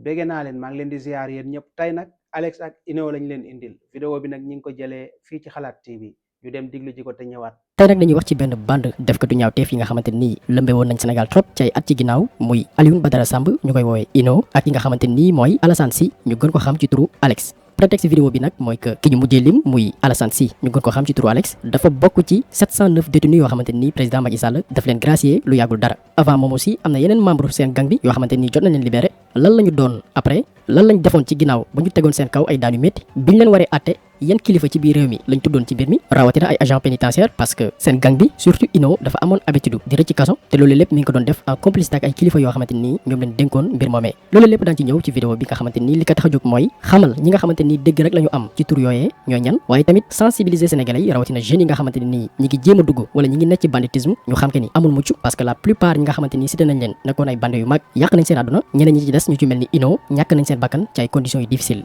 béggee naa leen maa ngi leen di ziar yéen ñëpp tey nag Alex ak Inew lañ leen indil vidéo bi nag ñi ngi ko jëlee fii ci xalaat TV ñu dem diglu ji ko te ñëwaat. tey nag dañuy wax ci benn bande defkatu ñaawteef yi nga xamante nii lëmbe woon nañ Sénégal trop ci ay at ci ginnaaw muy Alioune Badara Samb ñu koy woowee Inew ak yi nga xamante nii mooy Alassane Sy ñu gën ko xam ci turu Alex. prétexte vidéo bi nag mooy que ki ñu mujjee lim muy Alassane Sy ñu gën ko xam ci turu Alex dafa bokk ci 709 détenus yoo xamante ni président Macky Sall daf leen gracier lu yàggul dara. avant moom aussi am na yeneen membre seen gang bi yoo xamante ni jot nañ leen libéré lan la ñu doon après lan lañ defoon ci ginnaaw ba ñu tegoon seen kaw ay daan yu métti biñ leen waree àtte yan kilifa ci biir réew mi lañ tuddoon ci mbir mi rawatina ay agent pénitentiaire parce que seen gang bi surtout Inew dafa amoon habitude di rëcc ci kaso te loolu lépp mi ngi ko doon def en complicité ak ay kilifa yoo xamante nii ñoom leen dénkoon mbir moomee loolu lépp daan ci ñëw ci vidéo bi nga xamante nii li ko tax a jóg mooy xamal ñi nga xamante nii dégg rek la ñu am ci tur yooyee ñooy ñan waaye tamit sensibiliser sénégalais yi rawatina jeunes yi nga xamante nii ñi ngi jéem a dugg wala ñi ngi nekk ci banditisme ñu xam que ni amul mucc parce que la plupart ñi nga xamante nii cité nañ leen nekkoon ay bande yu mag yàq nañ seen àdduna ñeneen ñi ci des ñu ci mel ni Inew ñàkk nañ seen bakkan ci ay conditions yu difficile.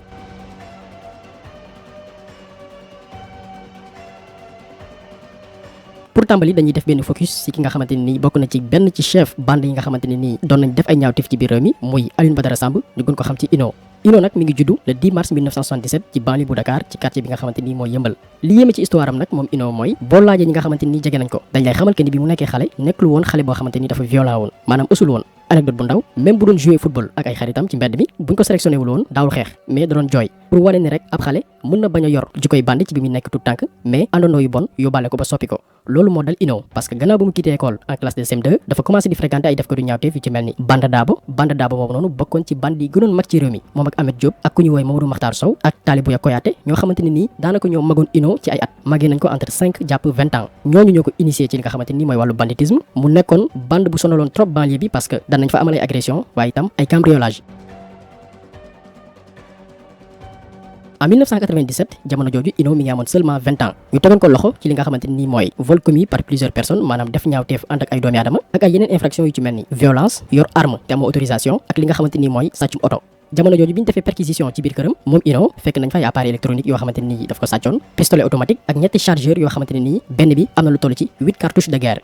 pour tàmbali dañuy def benn focus ci ki nga xamante ni bokk na ci benn ci chef bande yi nga xamante ne nii doon nañ def ay ñaawteef ci biir réew mi muy Alioune Badara Samb ñu gën ko xam ci Inew. Inew nag mi ngi juddu le 10 mars 1977 ci banlieue bu Dakar ci quartier bi nga xamante ni mooy Yëmbal li yéeme ci histoire am nag moom Inew mooy boo laajee ñi nga xamante ni jege nañ ko dañ lay xamal que ni bi mu nekkee xale nekkul woon xale boo xamante ni dafa violent woon maanaam ësul woon. anecdote bu ndaw même bu doon jouer football ak ay xaritam ci mbedd mi buñ ko sélectionné wul woon daawul xeex mais da doon jooy pour wane ni rek ab xale mën na bañ a yor jikoy bandi ci bi muy nekk tout tànk mais àndandoo yu bon yóbbaale ko ba soppi ko loolu moo dal Inew parce que gannaaw bu mu quitté école en classe de CM2 dafa commencé di fréquenter ay defkatu ñaawteef yu ci mel ni Banda Dabo boobu noonu bokkoon ci bandi yi gënoon mag ci réew mi moom ak Ahmed Diop ak ku ñu woy Mamadou Makhtar Sow ak Talibouya Koyaté ñoo xamante ni nii daanaka ñoo magoon Inew ci ay at magee nañ ko entre 5 jàpp 20 ans ñooñu ñoo ko initié ci li nga xamante ni mooy wàllu banditisme mu nekkoon bande bu sonaloon trop banlieue bi parce que daan nañ fa amal ay agression waaye itam ay cambriolage. en 1997 jamono jooju Inew mi ngi amoon seulement 20 ans ñu tegoon ko loxo ci li nga xamante ni mooy vol commis par plusieurs personnes maanaam def ñaawteef ànd ak ay doomi aadama ak ay yeneen infraction yu ci mel ni violence yor arme te amoo autorisation ak li nga xamante ni mooy sàccum oto. jamono jooju bi ñu defee perquisition ci biir këram moom Inew fekk nañ fa ay appareil électronique yoo xamante ni daf ko sàccoon pistolet automatique ak ñetti chargeur yoo xamante ne nii benn bi am na lu toll ci 8 cartouches de guerre.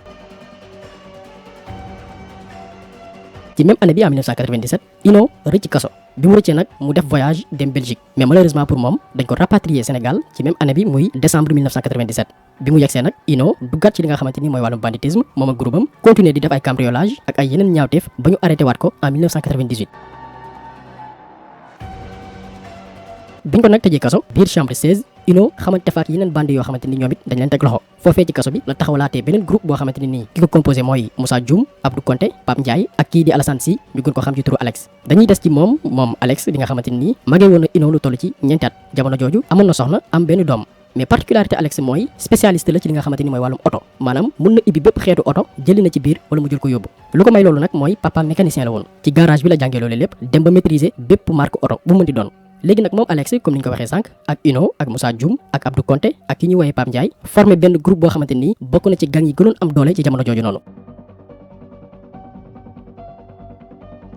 ci même année bi en 1997 Inew rëcc kaso bi mu rëccee nag mu def voyage dem Belgique mais malheureusement pour moom dañ ko rapatrier Sénégal ci même année bi muy décembre 1997 bi mu yegsee nag Inew duggaat ci li nga xamante ni mooy wàllum banditisme moom ak groupe am continuer di def ay cambriolage ak ay yeneen ñaawteef ba ñu arrêté waat ko en 1998. biñ ko nag tëjee kaso biir chambre 16 Inew xamante fa ak yeneen bande yoo xamante ni ñoom it dañ leen teg loxo foofee ci kaso bi la taxawalaatee beneen groupe boo xamante ni nii ki ko composé mooy Moussa Dioum Abdou Konté Pape Ndiaye ak kii di Alassane Sy ñu gën ko xam ci turu Alex. dañuy des ci moom Alex bi nga xamante ni nii magee woon na Inew lu toll ci ñeenti at jamono jooju amoon na soxna am benn doom mais particularité Alex mooy spécialiste la ci li nga xamante ni mooy wàllum oto maanaam mun na ibbi bépp xeetu oto jëli na ci biir wala mu jël ko yóbbu lu ko may loolu nag mooy papa mécanicien la woon ci garage bi la jàngee loolu lépp dem ba maîtriser bépp marque oto bu mën di doon. léegi nag moom Alex comme ni ñu ko waxee sànq ak Inew ak Moussa Dioum ak Abdou Konté ak ki ñuy woowee Pape Ndiaye formé benn groupe boo xamante ni bokk na ci gang yi gënoon am doole ci jamono jooju noonu.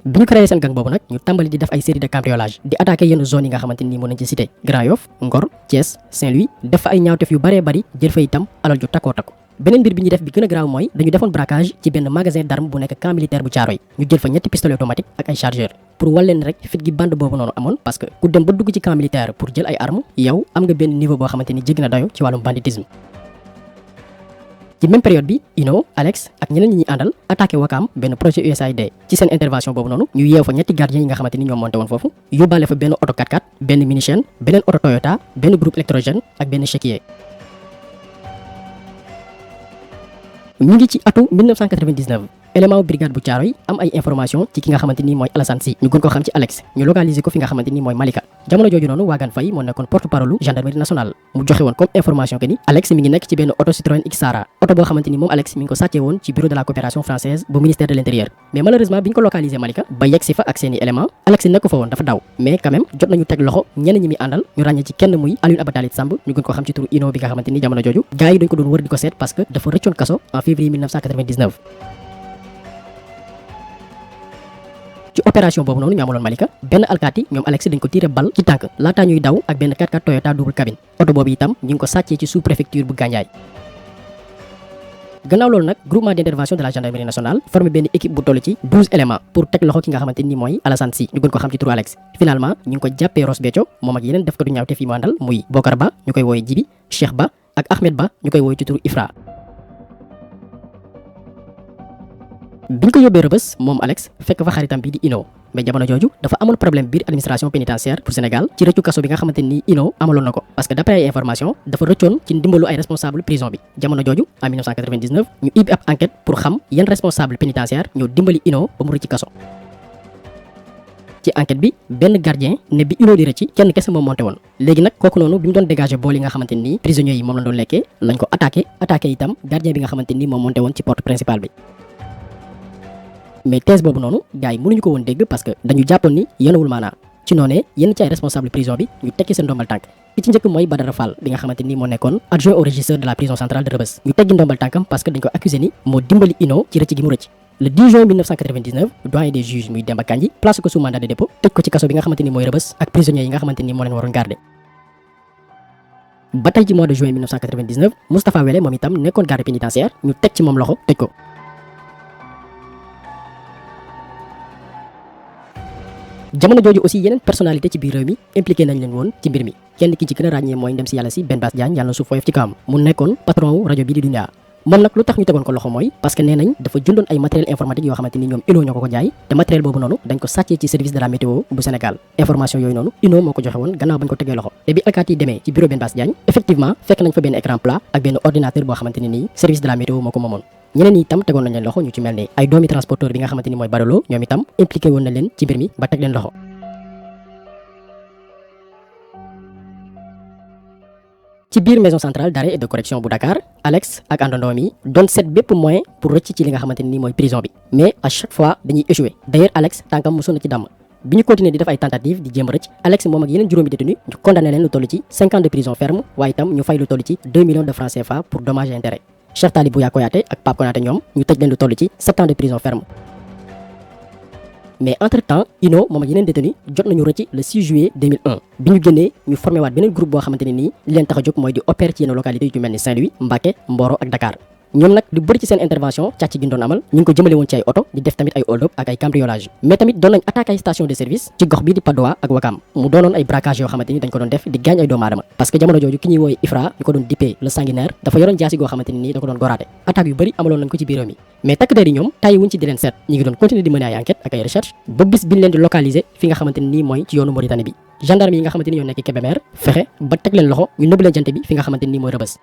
bi ñu créé seen gang boobu nag ñu tàmbali di def ay série de cambriolage di attaquer yenn zones yi nga xamante ni mën nañ ci cité Grand Yoff Ngor Thiès Saint-Louis def fa ay ñaawteef yu baree bari jël fa itam alal ju takkoo takku. beneen mbir bi ñuy def bi gën a graaw mooy dañu defoon braquage ci benn magasin d'armes bu nekk camp militaire bu Thiaroye ñu jël fa ñetti pistolet automatique ak ay chargeur pour wal leen rek fit gi bande boobu noonu amoon parce que ku dem ba dugg ci camp militaire pour jël ay armes yow am nga benn niveau boo xamante ni jéggi na dayo ci wàllum banditisme. ci même période bi Inew Alex ak ñeneen ñi ñuy àndal attaqué Wakam benn projet USAID ci seen intervention boobu noonu ñu yeew fa ñetti gardiens yi nga xamante ni ñoom monté woon foofu yóbbaale fa benn auto 4x4 benn mini-chaine beneen auto Toyota benn groupe électrogène ak benn chéquier. ñu ngi ci atu 1999 élément brigade bu Thiaroye am ay information ci ki nga xamante ni mooy Alassane Sy ñu gën ko xam ci Alex ñu localiser ko fi nga xamante ni mooy Malika jamono jooju noonu Wagan Faye moo nekkoon porte parole gendarmerie nationale mu joxe woon comme information que ni Alex mi ngi nekk ci benn auto Citroën Xara auto boo xamante ni moom Alex mi ngi ko sàccee woon ci bureau de la coopération française bu ministère de l'intérieur mais malheureusement bi ñu ko localiser Malika ba yegg si fa ak seeni élément Alex nekk fa woon dafa daw mais quand même jot nañu teg loxo ñenn ñi mi àndal ñu ràññee ci kenn muy Alioune Abadalit Samb ñu gën ko xam ci turu Inew bi nga xamante ni jamono jooju gars yi dañ ko doon wër di ko seet parce que dafa rëccoon kaso en février 1999. ci opération boobu noonu ñu amaloon Malika benn alkaati ñoom Alex dañ ko tiré bal ci tànk laataa ñuy daw ak benn 4x4 Toyota double cabine oto boobu itam ñu ngi ko sàccee ci sous préfecture bu Gandiaye. gannaaw loolu nag groupement d'intervention de la gendarmerie nationale formé benn équipe bu toll ci 12 éléments pour teg loxo ki nga xamante ni mooy Alassane Sy ñu gën ko xam ci turu Alex. Finalement ñu ngi ko jàppee Ross Béthio moom ak yeneen defkatu ñaawteef yi mu àndal muy Bokar Ba ñu koy wooye Jibi, Cheikh Ba ak Ahmed Ba ñu koy wooye ci turu Ifra. biñ ko yóbbee Rebeuss moom Alex fekk fa xaritam bi di Ino, mais jamono jooju dafa amoon problème biir administration pénitentiaire pour Sénégal ci rëccu kaso bi nga xamante ni Ino amaloon na ko parce que d'après ay information dafa rëccoon ci ndimbalu ay responsable prison bi. Jamono jooju en 1999 ñu ibbi ab enquête pour xam yan responsable pénitentiaire ñoo dimbali Ino ba mu rëcc kaso. ci enquête bi benn gardien ne bi Ino di rëcc kenn kese moom monté woon. léegi nag kooku noonu bi mu doon dégager bool yi nga xamante ni prisonniers yi moom la doon lekkee lañ ko attaqué itam gardien bi nga xamante ni moom monté woon ci porte principale bi. mais thèse boobu noonu gars yi mënuñu ko woon dégg parce que dañu jàppoon ni yenuwul maanaa. ci noonee yenn ci ay responsable prison bi ñu tekki seen ndombal tànk ki ci njëkk mooy Badara Fall bi nga xamante ni moo nekkoon adjoint au régisseur de la prison centrale de Rebeuss. ñu teggi ndombal tànkam parce que dañ ko accusé ni moo dimbali Ino ci rëcc gi mu rëcc. le 10 juin 1999 doyen des juges muy Demba Kandji placé ko sous mandat de dépôt tëj ko ci kaso bi nga xamante ni mooy Rebeuss ak prisonniers yi nga xamante ni moo leen waroon garder. ba tey ci mois de juin 1999 Moustapha Wele moom itam nekkoon garde pénitentiaire ñu teg ci moom loxo tëj ko. jamono jooju aussi yeneen personnalité ci biir réew mi impliqué nañ leen woon ci mbir mi kenn ki ci gën a ràññee mooy ndem si yàlla si Ben Bass Diagne yàlla na suuf fooyof ci kawam mu nekkoon patron wu rajo bii di Dunia. moom nag lu tax ñu tegoon ko loxo mooy parce que nee nañ dafa jëndoon ay matériel informatique yoo xamante ni ñoom Ino ñoo ko jaay te matériel boobu noonu dañ ko sàccee ci service de la météo bu Sénégal. information yooyu noonu Ino moo ko joxe woon gannaaw bañ ko tegee loxo te bi alkaati yi demee ci bureau Ben Bass Diagne effectivement fekk nañ fa benn écran plat ak benn ordinateur boo xamante ni nii service de la météo moo ko moomoon. ñeneen itam tegoon nañ leen loxo ñu ci mel ni ay doomi transporteur bi nga xamante ni mooy Barolo ñoom itam impliqué woon na leen ci mbir mi ba teg leen loxo. ci biir maison centrale d'arrêt et de correction bu Dakar Alex ak àndandoom yi doon seet bépp moyen pour rëcc ci li nga xamante ni mooy prison bi mais à chaque fois dañuy échouer d'ailleurs Alex tànkam mosoon na ci damm bi ñu continuer di def ay tentatives di jéem rëcc Alex moom ak yeneen juróomi détenu ñu condamné leen lu toll ci 5 ans de prison ferme waaye itam ñu fay lu toll ci 2 millions de francs CFA pour dommages et intérêts. Cheikh Talibou Ya Koyaté ak Pape Konaté ñoom ñu tëj leen lu toll ci 7 ans de prison ferme. mais entre temps Ino moom ak yeneen détenu jot nañu rëcc le 6 juillet 2001 bi ñu génnee ñu formé waat beneen groupe boo xamante ne nii li leen tax a jóg mooy di opérer ci yenn localités yu mel ni Saint-Louis Mbacké Mboro ak Dakar. ñoom nag lu bëri ci seen intervention càcc gi ñu doon amal ñu ngi ko jëmale woon ci ay oto di def tamit ay hold-up ak ay cambriolage mais tamit doon nañ attaqué ay station de service ci gox bii di Patte d'Oie ak Ouakam mu doonoon ay braquage yoo xamante ni dañ ko doon def di gaañ ay doomu aadama parce que jamono jooju ki ñuy wooye Ifra ñu ko doon dippee le sanguinaire dafa yoroon jaasi goo xamante ni nii da ko doon goraate attaque yu bëri amaloon nañ ko ci biir réew mi mais takk der yi ñoom tàyyi wuñ ci di leen seet ñi ngi doon continuer di mener ay enquête ak ay recherche ba bis biñ leen di localiser fi nga xamante ni nii mooy ci yoonu Mauritanie bi gendarme yi nga xamante ni ñoo nekk Kébémer fexe ba teg leen loxo ñu nëbb leen jante bi fi nga xamante ni nii mooy Rebeuss.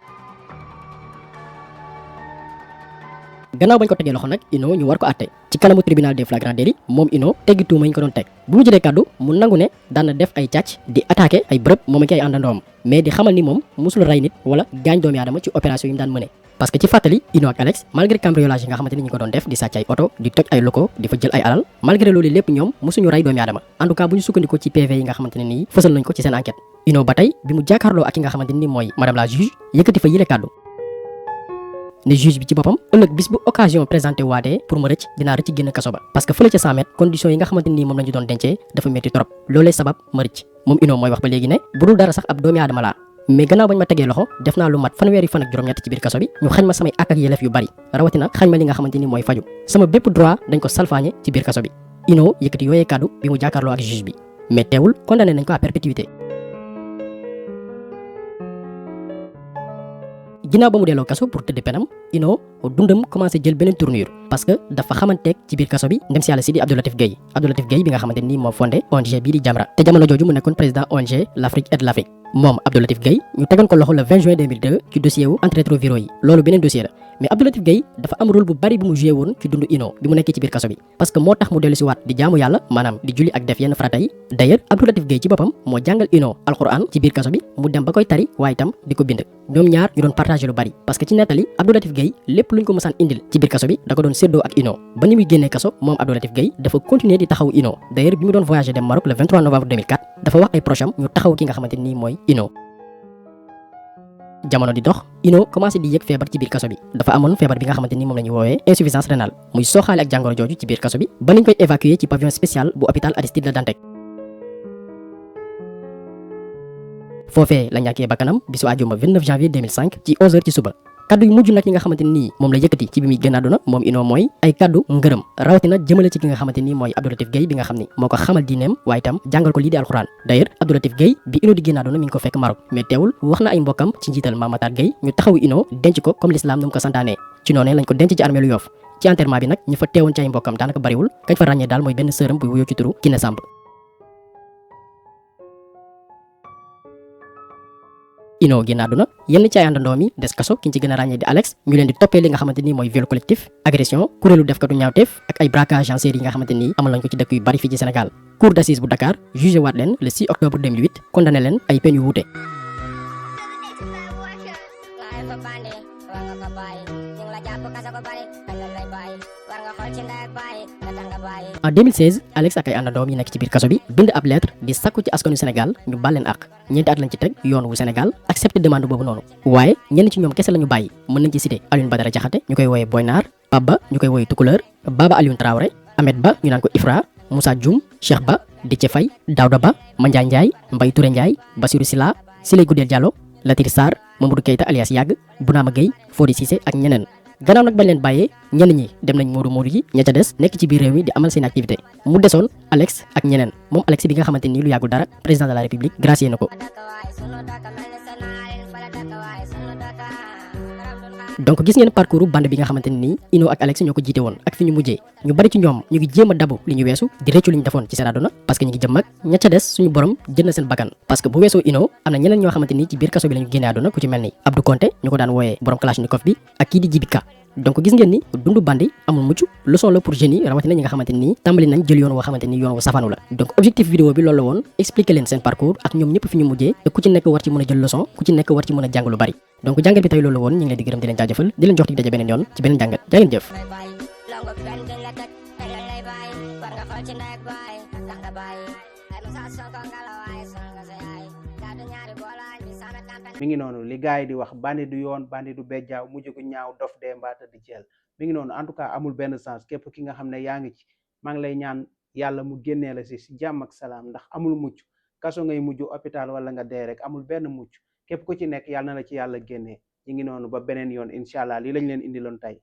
gannaaw bañ ko tegee loxo nag Ino ñu war ko àtte ci kanamu tribunal des flagrants délits moom Ino teggi tuuma ñu ko doon teg bu mu jëlee kàddu mu nangu ne daan na def ay càcc di attaqué ay bërëb moom ak ay àndandoom mais di xamal ni moom musul rey nit wala gaañ doomi aadama ci opération yi mu daan mëne parce que ci fàttali Ino ak Alex malgré cambriolage yi nga xamante ni ñu ko doon def di sàcc ay oto di toj ay locaux di fa jël ay alal malgré loolu lépp ñoom musuñu rey doomi aadama en tout cas bu ñu sukkandikoo ci PV yi nga xamante ne nii fësal nañ ko ci seen enquête Ino ba tey bi mu jàkkaarloo ak ki nga xamante ni mooy madame la juge yëkkati fa yile kàddu ne juge bi ci boppam ëllëg bis bu occasion présenté waatee pour ma rëcc dinaa rëcc génn kaso ba parce que fële ca 100 mètres conditions yi nga xamante ni moom lañu doon dencee dafa métti trop loolee sabab ma rëcc moom Ino mooy wax ba léegi ne bu dul dara sax ab doomi aadama laa mais gannaaw bañ ma tegee loxo def naa lu mat fanweeri fan ak juróom-ñett ci biir kaso bi ñu xañ ma samay ak yelleef yu bari rawatina xañ ma li nga xamante ni mooy faju sama bépp droit dañ ko salfaañe ci biir kaso bi Ino yëkkati yooyee kàddu bi mu jàkkaarloo ak juge bi mais teewul condamné nañ ko à perpétuité. ginnaaw ba mu delloo kaso pour tëdd penam Ino dundam commencé jël beneen tournure parce que dafa xamanteeg ci biir kaso bi ndem si yàlla si di Abdou Latif Gueye bi nga xamante ni moo fondé ONG bii di Jamra te jamono jooju mu nekkoon président ONG l'Afrique aide l'Afrique moom Abdou Latif Gueye ñu tegoon ko loxo le 20 juin 2002 ci dossier wu antirétroviraux yi loolu beneen dossier la mais Abdou Latif Gueye dafa am rôle bu bari bu mu joué woon ci dundu Ino bi mu nekkee ci biir kaso bi parce que moo tax mu dellu si waat di jaamu yàlla maanaam di julli ak def yenn farata yi d'ailleurs Abdou Latif Gueye ci boppam moo jàngal Ino alquran ci biir kaso bi mu dem ba koy tari waaye itam di ko bind ñoom ñaar ñu doon partagé lu bari parce que ci nettali Abdou Latif Gueye lépp luñ ko mësaan indil ci biir kaso bi da ko doon séddoo ak Ino ba ni muy génnee kaso moom Abdou Latif Gueye dafa continuer di taxaw Ino d'ailleurs bi mu doon voyager dem Maroc le 23 novembre 2004 dafa wax ay proches am ñu taxaw ki nga xamante ni mooy Ino. jamono di dox Ino commencé di yëg feebar ci biir kaso bi dafa amoon feebar bi nga xamante ni moom la ñuy woowee insuffisance rénale muy sooxaale ak jàngoro jooju ci biir kaso bi ba niñ koy évacuer ci pavillon spécial bu hôpital Aristide Le Dantec. foofee la ñàkkee bakkanam bisu àjjuma 29 janvier 2005 ci 11h ci suba kaddu yu mujj nag yi nga xamante ni moom la yëkkati ci bi muy génn àdduna moom Ino mooy ay kaddu ngërëm rawatina jëmale ci ki nga xamante ni mooy Abdou Latif Gueye bi nga xam ni moo ko xamal diineem waaye itam jàngal ko lii di alxuraan. d'ailleurs Abdou Latif Gueye bi Ino di génn àdduna mi ngi ko fekk Maroc mais teewul wax na ay mbokkam ci njiital Mame Matar Gueye ñu taxawu Ino denc ko comme l'islam nu mu ko santaane ci noonee lañ ko denc ci armeelu Yoff. ci enterrement bi nag ñu fa teewoon ci ay mbokkam daanaka bariwul kañ fa ràññee daal mooy benn sëram bu wuyoo ci turu Kiné Samb. Ino génn àdduna yenn ci ay àndandoo mi des kaso ki ñu ci gën a ràññee di Alex ñu leen di toppee li nga xamante ni mooy viol collectif agression kuréelu defkatu ñaawteef ak ay braquage en série yi nga xamante ni amal nañ ko ci dëkk yu bari fii ci Sénégal. cour d'assises bu Dakar jugé waat leen le 6 octobre 2008 condamné leen ay peine yu wuute. En 2016 Alex ak ay àndandoom yi nekk ci biir kaso bi bind ab lettre di sakku ci askanu Sénégal ñu baal leen àq ñeenti at lañ ci teg yoon wu Sénégal accepté demande boobu noonu waaye ñenn ci ñoom kese la ñu bàyyi mën nañ ci cité Alioune Badara Diakhaté ñu koy wooyee Boy Naar Pape Ba ñu koy wooyee Tukuleur Baba Alioune Traoré Ahmed Ba ñu naan ko Ifra Moussa Dioum Cheikh Ba Déthié Faye Daouda Ba Mandiaye Ndiaye Mbaye Touré Ndiaye Bassirou Sila Siley Goudel Diallo Latir Sarr Mamadou Keita alias Yàgg Bounama Gueye Fodi Cissé ak ñeneen. gannaaw nag bañ leen bàyyee ñenn ñi dem nañ moodu yi ña ca des nekk ci biir réew mi di amal seen activité mu desoon Alex ak ñeneen moom Alex bi nga xamante ni lu yàggul dara président de la république gracié na ko. donc gis ngeen parcours bande bi nga xamante ni Ino ak Alex ñoo ko jiite woon ak fi ñu mujjee ñu bari ci ñoom ñu ngi jéem a dabu li ñu weesu di rëccu li ñu defoon ci seen àdduna parce que ñu ngi jëm mag ña ca des suñu borom jël na seen bakkan parce que bu weesoo Ino am na ñeneen ñoo xamante ni ci biir kaso bi la ñu génnee àdduna ku ci mel ni Abdou Konté ñu ko daan wooyee borom Kalachnikov bi ak kii di Djibika. donc gis ngeen ni dundu bandi amul mucc leçon la pour jeunes yi rawatina ñi nga xamante ni tàmbali nañ jël yoon woo xamante ni yoon wu safanu la. donc objectif vidéo bi loolu la woon expliquer leen seen parcours ak ñoom ñëpp fi ñu mujjee te ku ci nekk war ci mën a jël leçon ku ci nekk war ci mën a jàng lu bari. donc jàngat bi tey loolu la woon ñu ngi leen di gërëm di leen jaajëfal di leen jox dig daje beneen yoon ci beneen jàngat jaa ngeen jëf. mi ngi noonu li gars yi di wax bandi du yoon bandi du bejjaaw mujj gu ñaaw dof dee mbaata di jël mi ngi noonu en tout cas amul benn sens képp ki nga xam ne yaa ngi ci maa ngi lay ñaan yàlla mu génnee la si jàmm ak salaam ndax amul mucc kaso ngay mujj hôpital wala nga dee rek amul benn mucc képp ku ci nekk yàlla na la ci yàlla génnee ñi ngi noonu ba beneen yoon incha allah lii lañ leen indiloon tey